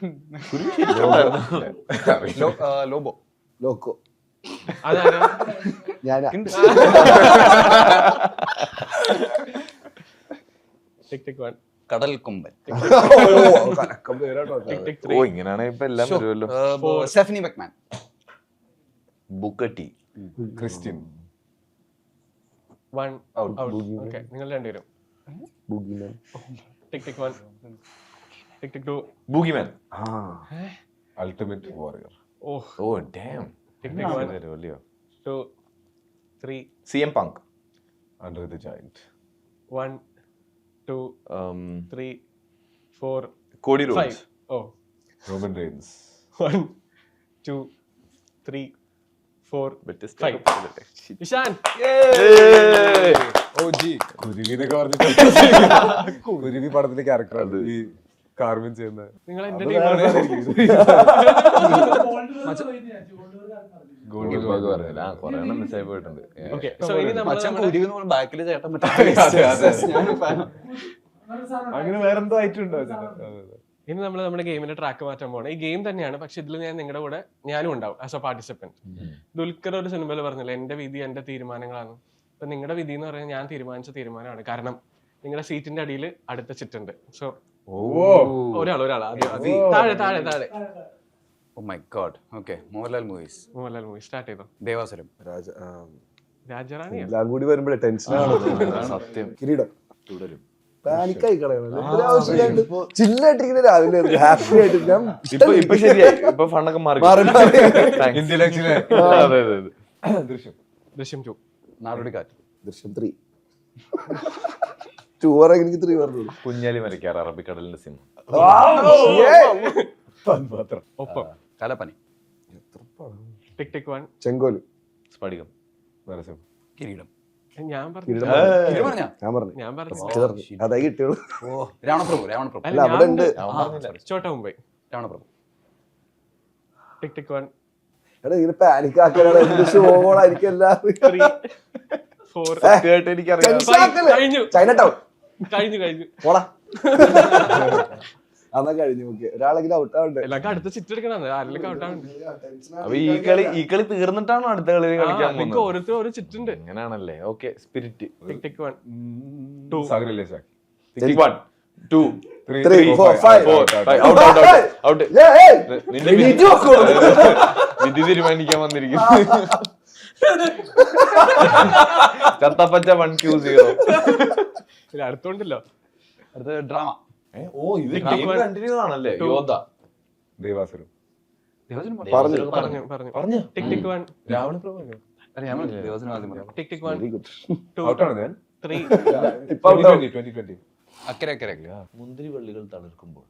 ലോബോ, ലോക്കോ, അതാരാ? ഞാനാ. ടിക് ടിക് 1 കടൽ കൊമ്പൻ, ടിക് ടിക് ഓ 3 ഇങ്ങനെയാണ് ഇപ്പൊ എല്ലാം വരുമല്ലോ. Stephanie McMahon, Booker T, Christian, 1 out. Okay, നിങ്ങൾ രണ്ടുപേരും tick tick 1 tick tick 2 Boogeyman, Ultimate Warrior. Oh damn, tick tick 1 വരുമല്ലോ. 2 3 CM Punk, Andre the Giant, 1 2 3 4 Cody 5. Rhodes, oh Roman Reigns, 1 2 3 4 5. Ishaan കുരുവിനൊക്കെ പറഞ്ഞിട്ട് കുരുവി പടത്തിലെ ക്യാരക്ടറാണ് ഈ കാർവിൻ ചെയ്യുന്ന. നിങ്ങൾ എന്റെ ടീമാണ്. കൊറേണ്ണം മിസ്സായി പോയിട്ടുണ്ട്. ഓക്കെ, സോ ഇനി നമ്മൾ ബാക്കിൽ ചേട്ടൻ അങ്ങനെ വേറെന്തോ ആയിട്ടുണ്ടോ? ഇനി നമ്മൾ നമ്മുടെ ഗെയിമിന്റെ ട്രാക്ക് മാറ്റാൻ പോകണം. ഈ ഗെയിം തന്നെയാണ്, പക്ഷെ ഇതിൽ ഞാൻ നിങ്ങളുടെ കൂടെ ഞാനും ഉണ്ടാവും ആസ് എ പാർട്ടിസിപ്പന്റ്. ദുൽഖർ ഒരു സിനിമയിൽ പറഞ്ഞില്ല, എന്റെ വിധി എന്റെ തീരുമാനങ്ങളാണ്. അപ്പൊ നിങ്ങളുടെ വിധി എന്ന് പറയുന്നത് ഞാൻ തീരുമാനിച്ച തീരുമാനമാണ്. കാരണം നിങ്ങളുടെ സീറ്റിന്റെ അടിയിൽ അടുത്ത ചിട്ടുണ്ട്. സോ ഒരാൾ താഴെ താഴെ താഴെ. Oh my God. Okay, Mohanlal movies start ചെയ്തോ. ദേവാസുരം. രാജറാണി എല്ലാം കൂടി വരുമ്പോഴേ ടെൻഷനാണ്. സത്യം. കിരീടം തുടരും. പാനിക്കായി ചില്ലായിട്ടിരിക്കുന്ന രാവിലെ ഹാപ്പി ആയിട്ട് ഞാൻ ഇപ്പൊ ശരിയായി, ഇപ്പൊ ഫണ്ടൊക്കെ മാറി. ദൃശ്യം 2. നാടോടിക്കാറ്റ്. ദൃശ്യം 3 2 എനിക്ക് 3 പറഞ്ഞു. കുഞ്ഞാലി മരക്കാർ, അറബിക്കടലിന്റെ സിനിമ. ഒപ്പം. കലപ്പനി. ടിക് ടിക് 1. ചെങ്കോല്. സ്ഫടികം. കിരീടം. ഞാൻ കിരീടം പറഞ്ഞോ? ഞാൻ പറഞ്ഞു ഓ, അതായി കിട്ടിയുള്ളൂ. ഓ, രാവണപ്രഭു. അല്ല അവിടെ ഉണ്ട്. ചോട്ടാ മുംബൈ. രാവണപ്രഭു. ടിക് ടിക് 1. എടാ ഇങ്ങനെ പാനിക് ആക്കാനാണ് എന്ത് ഷോകളായിരിക്കും എല്ലാവരും. 3 4 കഴിഞ്ഞു ചൈന ടൗൺ കഴിഞ്ഞു പോടാ. അന്നാ കഴിഞ്ഞു. ഓക്കെ, ഒരാളെങ്കിലും ഔട്ട് ആവണ്ടേ. എല്ലാവർക്കും അടുത്ത ചിറ്റ് എടുക്കണം, ആരെങ്കിലും ഔട്ട് ആവണ്ടേ. അപ്പൊ ഈ കളി തീർന്നിട്ടാണോ അടുത്ത കളി കളിക്കാൻ പോകുന്നത്? ഓരോരുത്തർ ഓരോ ചിറ്റ് ഉണ്ട്. അങ്ങനെയാണല്ലേ? Okay, spirit. Tick tick 1 2 1 2 3 4 5 out. എണീറ്റ് നോക്കൂ. വിധി തീരുമാനിക്കാൻ വന്നിരിക്കുന്നു. ചത്തപ്പച്ച 1Q0. അടുത്തോണ്ടല്ലോ. അടുത്ത ഡ്രാമ. ഇത് കണ്ടിന്യൂ ആണല്ലേ? യോദ്ധ. ദേവാസുരം. പറഞ്ഞു. ടിക് ടിക് 1 രാവണപ്രഭു. ടിക് ടിക് 1 2 ഔട്ടാണ് ഞാൻ. 3 2020. അക്കരെ അക്കരെ. മുന്തിരി വള്ളികൾ തളിർക്കുമ്പോൾ.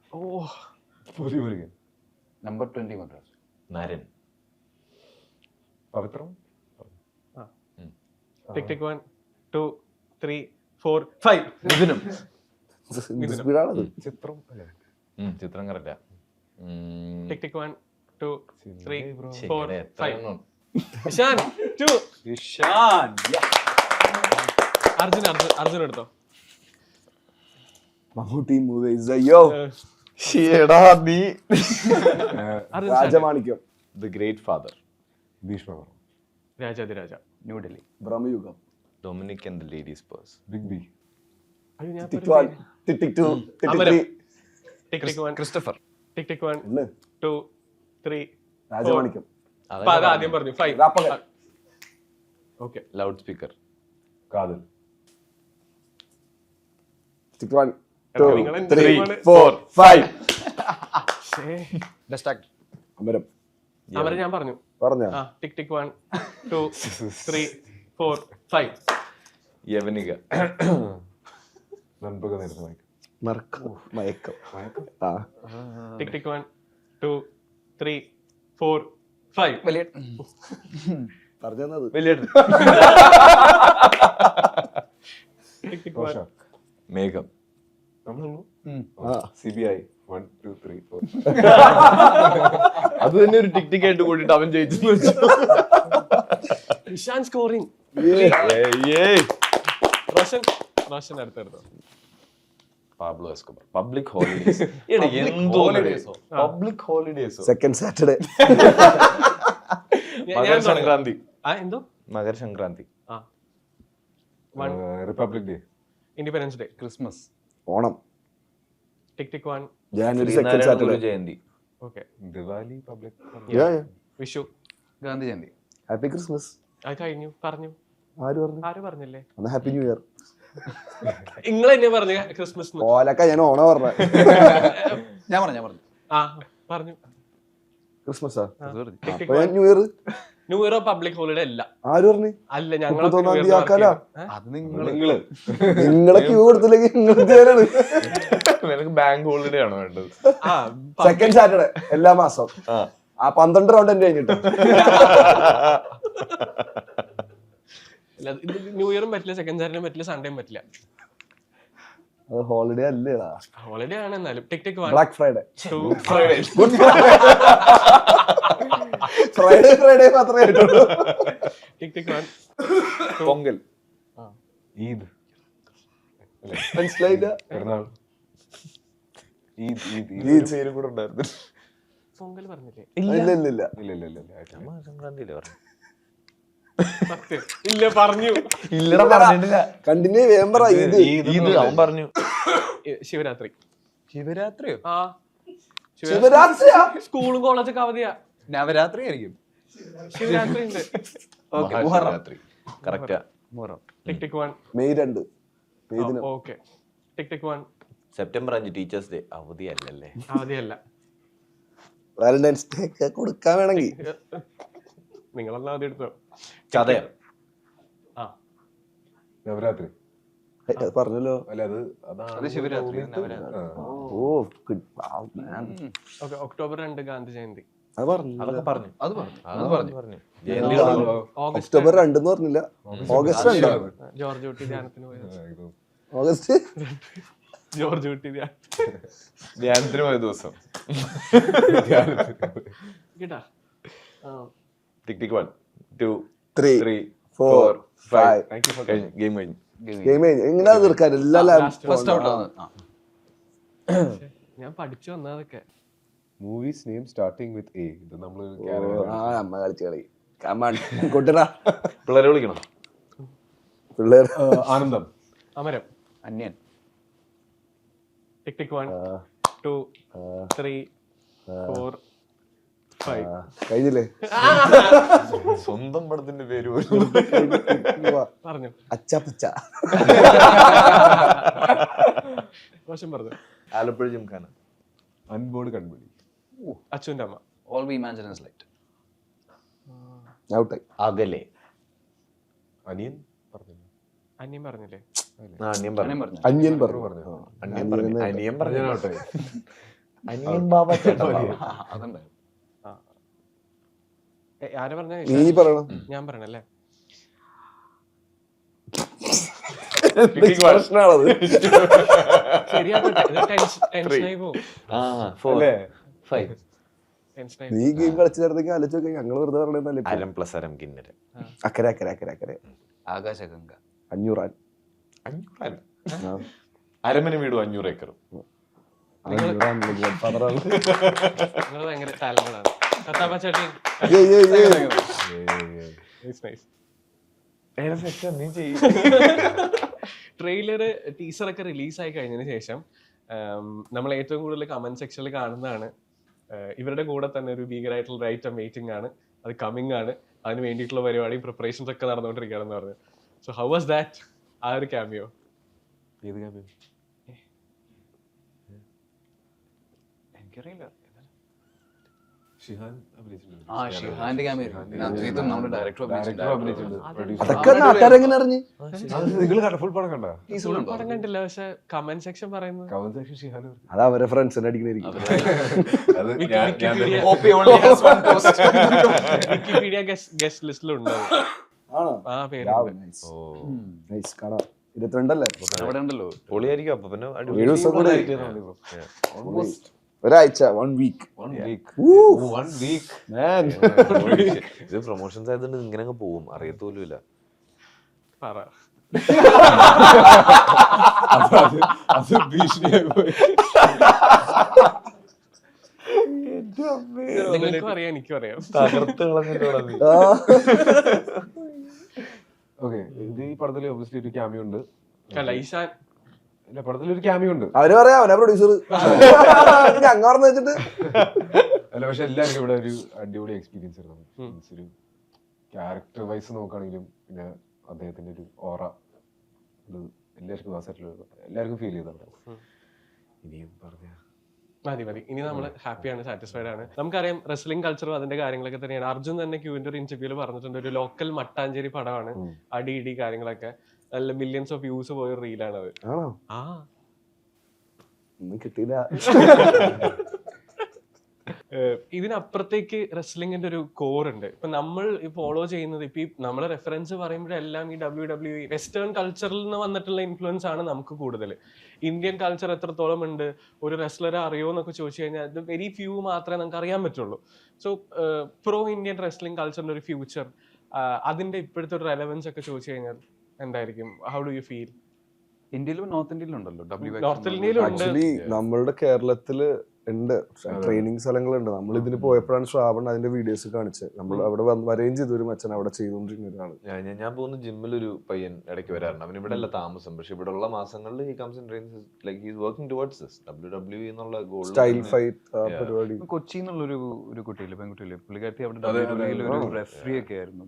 നമ്പർ 20 മദ്രാസ്. നരൻ. പവിത്രം. ടിക് ടിക് 1 2 3 4 5 മിഥുനം. സ്പീഡാണത്. ചിത്രം അല്ലേ? ചിത്രം കറക്റ്റാ. ടിക് ടിക് 1 2 3 4 എത്ര 5 എണ്ണം? ഇഷാൻ 2 ഇഷാൻ. അർജുൻ എടുത്തോ. മമ്മൂട്ടി മൂവീസ്. അയ്യോ നീ Rajamanikyam. The great father. Bheeshma Parvam. രാജാതിരാജ. New Delhi. Bramayugam. Dominic and the ladies purse. Big B. അയ്യോ ഞാൻ ടിക് 1 ടിക് ടിക് 2 ടിക് 3 ടിക് ടിക് 1 ക്രിസ്റ്റഫർ. ടിക് ടിക് 1 2 3 രാജമാണിക്യം. ആദ്യം പറഞ്ഞു 5. രാപ്പകൽ. ഓക്കെ. Loud speaker. കാതൽ. ടിക് 1 2 നിങ്ങൾ 3 എന്താണ് 4 5 ബെസ്റ്റ് ആക്ടർ. അമരം. അവരെ ഞാൻ പറഞ്ഞു. പറഞ്ഞ ടിക് ടിക് 1 2 3 4 5 യവനിക. നൻപക നേരുന്ന മയക്കം. ടിക് ടിക് 1 2 3 4 5 വലിയ പറഞ്ഞത് വലിയ ടിക് ടിക് 1 മേഘം. CBI 1 2 3 4. അത് തന്നെ ഒരു ടിക് ടിക് ആയിട്ട് കൂട്ടിട്ട് അവൻ ജയിച്ചു. ഇഷാൻ സ്കോറിംഗ്. റോഷൻ അടുത്തെടുത്തോ. Pablo Escobar. Public holidays. Public holidays. Second Saturday. Makara Sankranti. എന്തോ Makara Sankranti. Republic Day. Independence Day. Christmas. Onam. Tick tick 1 January second Saturday. Jayanti. Okay. Diwali public. Vishu. Gandhi Jayanti. Happy Christmas. അത് കഴിഞ്ഞു. പറഞ്ഞു. ആര് പറഞ്ഞില്ലേ? അന്ന് ഹാപ്പി ന്യൂ ഇയർ. നിങ്ങൾ തന്നെ പറഞ്ഞു ക്രിസ്മസ്. ഓലക്ക ഞാൻ ഓണം പറഞ്ഞ. ഞാൻ പറഞ്ഞു പറഞ്ഞു ക്രിസ്മസാ. ടിക് ടിക് അപ്പൊ ഞാൻ new year. New year public holiday അല്ല. ആര് പറഞ്ഞു? അല്ല 31-ാം തീയതി ആക്കാലോ. അത് നിങ്ങൾ നിങ്ങളെ ക്യൂ കൊടുത്തില്ലെങ്കിൽ നിനക്ക് ബാങ്ക് ഹോളിഡേ ആണോ വേണ്ടത്? സെക്കൻഡ് സാറ്റർഡേ എല്ലാ മാസം. ആ 12 റൗണ്ട് എന്റെ കഴിഞ്ഞിട്ട്. ന്യൂ ഇയറും പറ്റില്ല, സെക്കൻഡ് സാറ്റർഡേയും പറ്റില്ല, സൺഡേയും പറ്റില്ല. അത് ഹോളിഡേ അല്ലേടാ. ഹോളിഡേ ആണ്. എന്നാലും ടിക് tick 1 black Friday. Friday. Good Friday മാത്രമേ ആയിട്ടുള്ളൂ. ടിക് ടിക് 1 പൊങ്കൽ. ഈദ്. മനസ്സിലായില്ല. പെരുന്നാൾ. പേരും കൂടെ ഉണ്ടായിരുന്നു. പൊങ്കൽ പറഞ്ഞില്ലേ? ഇല്ല ഇല്ല ഇല്ല ഇല്ല ഇല്ല ഇല്ല സംക്രാന്തിയില്ലേ പറഞ്ഞു? സത്യം ഇല്ല പറഞ്ഞു. ഇല്ലടാ പറഞ്ഞിട്ടില്ല. കണ്ടിന്യൂ വേഗം പറ. ഇത് അവൻ പറഞ്ഞു. ശിവരാത്രി. ശിവരാത്രിയോ? ആ ശിവരാത്രിയാ? സ്കൂളും കോളേജൊക്കെ അവധിയാ. നവരാത്രി ആയിരിക്കും. ശിവരാത്രി ഉണ്ട്. മഹാശിവരാത്രി കറക്റ്റാ. Tick tick 1. May 2 okay. Tick tick 1 September 5 Teachers Day അവധിയല്ലല്ലേ? അവധിയല്ല. വാലന്റൈൻസ് ഡേ ഒക്കെ കൊടുക്കാൻ വേണമെങ്കിൽ നിങ്ങളെല്ലാം അവധി എടുത്തോ? ചതയം. ആ നവരാത്രി പറഞ്ഞല്ലോ. അല്ല അതാണ് അത് ശിവരാത്രി. നവരാത്രി. ഓ ഓക്കെ. ഒക്ടോബർ 2 ഗാന്ധി ജയന്തി. അത് പറഞ്ഞു. അതൊക്കെ പറഞ്ഞു. അത് പറഞ്ഞു. പറഞ്ഞു ജയന്തികൾ ഓഗസ്റ്റ് ഒക്ടോബർ 2 എന്ന് പറഞ്ഞില്ല, ഓഗസ്റ്റ് 2. ജോർജ് കുട്ടി ധ്യാനത്തിന് പോയത്. ഓഗസ്റ്റ് ജോർജ് കുട്ടി ധ്യാനത്തിന് പോയ ദിവസം. കേട്ടാ. ടിക് ടിക് 1 2 3 3 4 4 5 5 ഗെയിം കഴിഞ്ഞു. ഗെയിം എങ്ങനെയാ തീർക്കാൻ എല്ലാം ഫസ്റ്റ് ഔട്ട് ആണ്. ഞാൻ പഠിച്ചു വന്നതൊക്കെ. Movies name starting with A. ഇത് നമ്മള് അമ്മ കളിച്ച് കളി കൊട്ടടാ. പിള്ളേരെ വിളിക്കണം. പിള്ളേർ ആനന്ദം, അമരം. അന്യൻ. ടിക് ടിക് 1 2 3 4 5. കഴിഞ്ഞില്ലേ? സ്വന്തം പടത്തിന്റെ പേര് പറഞ്ഞു. അച്ചപ്പച്ച. മോശം പറഞ്ഞു. ആലപ്പുഴ ജിംഖാന. അൻപോട് കൺമണി, അച്ഛൻ്റെ അമ്മ. All we imagine is light. ഔട്ടായി. അകലെ. അനിയൻ പറഞ്ഞു. അന്യം പറഞ്ഞില്ലേ? അനിയൻ പറഞ്ഞു. പറഞ്ഞു. അന്യൻ പറഞ്ഞു. അനിയൻ പറഞ്ഞു. അനിയൻ പറഞ്ഞു. ഔട്ടായി. അനിയൻ ബാബ ചേട്ടൻ ബാബ. അതുണ്ടായിരുന്നു. ആരെ പറഞ്ഞ? നീ പറയണം. ഞാൻ പറയണല്ലേ? പ്രശ്നമാണത്. ടെൻഷനായി പോകും. ആ 4 5 ടെൻഷനായി. നീ ഗെയിം കളിച്ചിടത്തേക്ക് ആലോചിച്ചൊക്കെ ഞങ്ങൾ വെറുതെ പറയണല്ലേ. അരം പ്ലസ് അരം കിന്നര. അക്കരെ അക്കരെ അക്കരെ അക്കരെ. ആകാശഗംഗ. 500 അരമന വീടും 500 ഏക്കറും. നിങ്ങൾ ഭയങ്കര ടാലന്റഡ് ആണ്. കത്താപ്പ ചേട്ടൻ. ട്രെയിലർ ടീസറൊക്കെ റിലീസായി കഴിഞ്ഞതിന് ശേഷം നമ്മൾ ഏറ്റവും കൂടുതൽ കമന്റ് സെക്ഷനിൽ കാണുന്നതാണ് ഇവരുടെ കൂടെ തന്നെ ഒരു ഭീകരമായിട്ടുള്ള ഒരു ഐറ്റം വെയിറ്റിംഗ് ആണ്, അത് കമ്മിങ് ആണ്, അതിന് വേണ്ടിയിട്ടുള്ള പരിപാടി പ്രിപ്പറേഷൻസ് ഒക്കെ നടന്നുകൊണ്ടിരിക്കുകയാണെന്ന് പറഞ്ഞു. So how was that? ആ ഒരു ക്യാമിയോ? ഏത് ക്യാമിയോ? എനിക്കറിയില്ല. ഷിഹാൻ അഭിനയിച്ചിട്ടുണ്ട്. ആ ഷിഹാന്റെ ക്യാമിയോ. ഇതും നമ്മുടെ ഡയറക്ടർ അഭിനയിച്ചിട്ടുണ്ട്. അതൊക്കെ നാട്ടുകാരെങ്ങനെ അറിഞ്ഞ്? നിങ്ങൾ ഫുൾ പടം കണ്ട? പടം കണ്ടില്ല, പക്ഷെ കമന്റ് സെക്ഷൻ പറയുന്നത് കമന്റ് സെക്ഷൻ ഷിഹാൻ അത് അവരെ ഫ്രണ്ട്സിനെ അടിക്കണായിരിക്കും. Wikipedia guest ലിസ്റ്റിലുണ്ട്. ആണോ? ആ പേര്. നൈസ്. കാണാം. 22 അല്ലേ? അവിടെ ഉണ്ടല്ലോ. പൊളിയായിരിക്കും. അപ്പൊ പിന്നെ 7 ദിവസം കൂടെ. ഒരാഴ്ച. 1 വീക്ക്. ഇത് പ്രൊമോഷൻസ് ആയതുകൊണ്ട് ഇങ്ങനെ അങ്ങ് പോവും, അറിയത്തോലുമില്ല. പറ. അത് ഭീഷണിയായി പോയി. നിങ്ങൾക്കും അറിയാം, എനിക്കും അറിയാം. തകർത്ത് കളഞ്ഞിട്ട് ഓക്കെ, ഇത് ഈ പടത്തില് ഒബ്വിയസ്ലി ഒരു ക്യാമിയോ ഉണ്ട്. അല്ല, ഈശാൻ ഇല്ല, പടത്തിൽ ഒരു ക്യാമിയോ ഉണ്ട്. അവര് പറയാ അവനാ പ്രൊഡ്യൂസർ. അങ്ങാർന്ന് വെച്ചിട്ട് അല്ല, പക്ഷെ എല്ലാവർക്കും ഇവിടെ ഒരു അടിപൊളി എക്സ്പീരിയൻസ് ആയിരുന്നു. ഒരു ക്യാരക്ടർ വൈസ് നോക്കുകയാണെങ്കിലും പിന്നെ അദ്ദേഹത്തിന്റെ ഒരു ഓറ എല്ലാവർക്കും എല്ലാവർക്കും ഫീൽ ചെയ്തവിടെ. ഇനിയും പറഞ്ഞ മതി. ഇനി നമ്മൾ ഹാപ്പിയാണ്, സാറ്റിസ്ഫൈഡ് ആണ്. നമുക്കറിയാം റെസ്ലിംഗ് കൾച്ചറും അതിന്റെ കാര്യങ്ങളൊക്കെ തന്നെയാണ്. അർജുൻ തന്നെ ക്യൂവിന്റെ ഒരു ഇന്റർവ്യൂല് പറഞ്ഞിട്ടുണ്ട്, ഒരു ലോക്കൽ മട്ടാഞ്ചേരി പടമാണ്, അടി കാര്യങ്ങളൊക്കെ, നല്ല മില്യൺസ് ഓഫ് വ്യൂസ് പോയ റീലാണ് അത്. ആ ഒന്നും കിട്ടിയില്ല. ഇതിനപ്പുറത്തേക്ക് റെസ്ലിംഗിന്റെ ഒരു കോർ ഉണ്ട്. ഇപ്പൊ നമ്മൾ ഫോളോ ചെയ്യുന്നത്, ഇപ്പൊ ഈ നമ്മളെ റെഫറൻസ് പറയുമ്പോഴെല്ലാം ഈ WWE വെസ്റ്റേൺ കൾച്ചറിൽ നിന്ന് വന്നിട്ടുള്ള ഇൻഫ്ലുവൻസ് ആണ് നമുക്ക് കൂടുതൽ. ഇന്ത്യൻ കൾച്ചർ എത്രത്തോളം ഉണ്ട്, ഒരു റെസ്ലറെ അറിയോ എന്നൊക്കെ ചോദിച്ചു കഴിഞ്ഞാൽ അത് വെരി ഫ്യൂ മാത്രമേ നമുക്ക് അറിയാൻ പറ്റുള്ളൂ. സോ പ്രോ ഇന്ത്യൻ റെസ്ലിംഗ് കൾച്ചറിന്റെ ഒരു ഫ്യൂച്ചർ, അതിന്റെ ഇപ്പോഴത്തെ ഒരു റെലവൻസ് ഒക്കെ ചോദിച്ചു കഴിഞ്ഞാൽ എന്തായിരിക്കും? How do you feel? ഇന്ത്യയിലും നോർത്ത് ഇന്ത്യയിലുണ്ടല്ലോ North ഇന്ത്യയിലും ഉണ്ട്. ആക്ച്വലി നമ്മളുടെ കേരളത്തില് ഉണ്ട് ട്രെയിനിങ് സ്ഥലങ്ങളുണ്ട്. നമ്മൾ ഇതിന് പോയപ്പോഴാണ് ശ്രാവൺ അതിന്റെ വീഡിയോസ് കാണിച്ചത്. നമ്മൾ അവിടെ വരെയും ചെയ്ത ഒരു മച്ചൻ അവിടെ ചെയ്തുകൊണ്ടിരുന്ന ഒരാള്. ഞാൻ പോകുന്ന ജിമ്മിൽ ഒരു പയ്യൻ ഇടയ്ക്ക് വരാറുണ്ട്. അവൻ ഇവിടെ അല്ല താമസം, പക്ഷെ ഇവിടെ ഉള്ള മാസങ്ങളിൽ he comes in trains like he is working towards this WWE എന്നുള്ള ഗോൾ. സ്റ്റൈൽ ഫൈറ്റ് പരിപാടി. കൊച്ചി എന്നുള്ള ഒരു കുട്ടിയില്ലേ, പെൺകുട്ടിയില്ലേ, പുള്ളിക്കാരത്തി അവിടെ WWE ഒരു റെഫറി ഒക്കെ ആയിരുന്നു.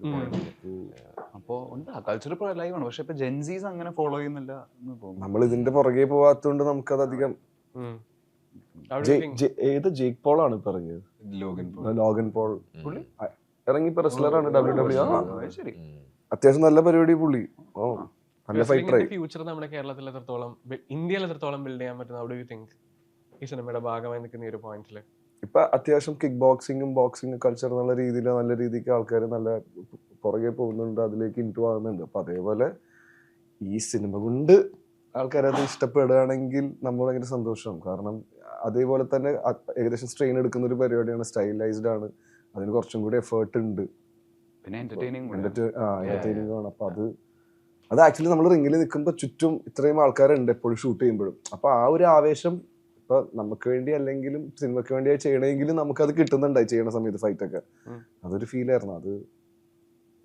അപ്പോ ഉണ്ട്, കൾച്ചർ ഇപ്പോൾ ലൈവാണ്. പക്ഷെ ഇപ്പൊ ജെൻസീസ് അങ്ങനെ ഫോളോ ചെയ്യുന്നില്ല എന്ന് തോന്നുന്നു. നമ്മൾ ഇതിന്റെ പുറകെ പോവാത്തോണ്ട് നമുക്കത് അധികം. ഏത് ജേക്ക് പോൾ ആണ് ഇപ്പൊ ഇറങ്ങിയത്? ലോഗൻ പോൾ ഇറങ്ങി ഇപ്പൊ റെസ്ലറാണ് WWE. ശരി, അത്യാവശ്യം നല്ല പരിപാടി പുള്ളി. ഓ, നല്ല ഫൈറ്റർ. ഫ്യൂച്ചർ നമ്മുടെ കേരളത്തിൽ എത്രത്തോളം, ഇന്ത്യയിൽ എത്രത്തോളം ബിൽഡ് ചെയ്യാൻ പറ്റുന്ന ഹൗ ഡു യു തിങ്ക് ഈ സിനിമയുടെ ഭാഗമായി നിൽക്കുന്ന ഈ ഒരു പോയിന്റില്? ഇപ്പൊ അത്യാവശ്യം കിക്ക് ബോക്സിങ്ങും ബോക്സിംഗ് കൾച്ചർ എന്നുള്ള രീതിയിൽ നല്ല രീതിക്ക് ആൾക്കാർ നല്ല പുറകെ പോകുന്നുണ്ട്, അതിലേക്ക് ഇൻറ്റു ആകുന്നുണ്ട്. അപ്പൊ അതേപോലെ ഈ സിനിമ കൊണ്ട് ആൾക്കാരത് ഇഷ്ടപ്പെടുകയാണെങ്കിൽ നമ്മൾ ഭയങ്കര സന്തോഷം. കാരണം അതേപോലെ തന്നെ ഏകദേശം സ്ട്രെയിൻ എടുക്കുന്ന ഒരു പരിപാടിയാണ്, സ്റ്റൈലൈസ്ഡ് ആണ്, അതിന് കുറച്ചും കൂടി എഫേർട്ട് ഉണ്ട്, പിന്നെ എന്റർടൈനിങ് ആണ്. അപ്പൊ അത് ആക്ച്വലി നമ്മൾ റിങ്ങിൽ നിൽക്കുമ്പോൾ ചുറ്റും ഇത്രയും ആൾക്കാരുണ്ട് എപ്പോഴും ഷൂട്ട് ചെയ്യുമ്പോഴും. അപ്പൊ ആ ഒരു ആവേശം ഇപ്പൊ നമുക്ക് വേണ്ടി അല്ലെങ്കിലും സിനിമയ്ക്ക് വേണ്ടിയായി ചെയ്യണമെങ്കിലും നമുക്കത് കിട്ടുന്നുണ്ടായി ചെയ്യണ സമയത്ത് ഫൈറ്റൊക്കെ. അതൊരു ഫീലായിരുന്നു. അത്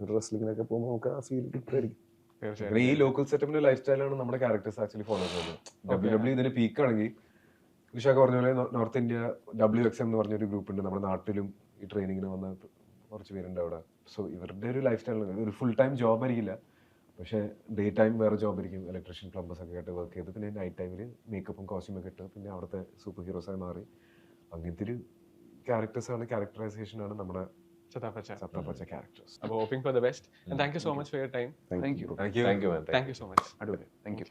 ഒരു റെസ്ലിങ്ങിനൊക്കെ പോകുമ്പോൾ നമുക്ക് ആ ഫീൽ കിട്ടുമായിരിക്കും. ഈ ലോക്കൽ സെറ്റപ്പിന്റെ ലൈഫ് സ്റ്റൈലാണ് നമ്മുടെ ക്യാരക്ടേഴ്സ് ആക്ച്വലി ഫോളോ ചെയ്യുന്നത്. WWE ഇതിന്റെ പീക്ക് ആണെങ്കിൽ വിശാഖ പറഞ്ഞ പോലെ നോർത്ത് ഇന്ത്യ WXM എന്ന് പറഞ്ഞൊരു ഗ്രൂപ്പ് ഉണ്ട്. നമ്മുടെ നാട്ടിലും ഈ ട്രെയിനിങ്ങിന് വന്ന കുറച്ച് പേരുണ്ട് അവിടെ. സോ ഇവരുടെ ഒരു ലൈഫ് സ്റ്റൈലാണ് ഒരു ഫുൾ ടൈം ജോബ് ആയിരിക്കില്ല, പക്ഷേ ഡേ ടൈം വേറെ ജോബ് ആയിരിക്കും. ഇലക്ട്രീഷ്യൻ, പ്ലംബേഴ്സ് ഒക്കെ ആയിട്ട് വർക്ക് ചെയ്ത് പിന്നെ നൈറ്റ് ടൈമിൽ മേക്കപ്പും കോസ്റ്റ്യൂമൊക്കെ ഇട്ട് പിന്നെ അവിടുത്തെ സൂപ്പർ ഹീറോസായി മാറി. അങ്ങനത്തെ ഒരു ക്യാരക്ടേഴ്സാണ്, ക്യാരക്ടറൈസേഷനാണ് നമ്മുടെ ചത്തപ്പച്ച ക്യാരക്ടേഴ്സ്. അപ്പോൾ hoping for the best and thank you so much for your time. Thank you thank you thank you so much. അടിപൊളി, താങ്ക് യു.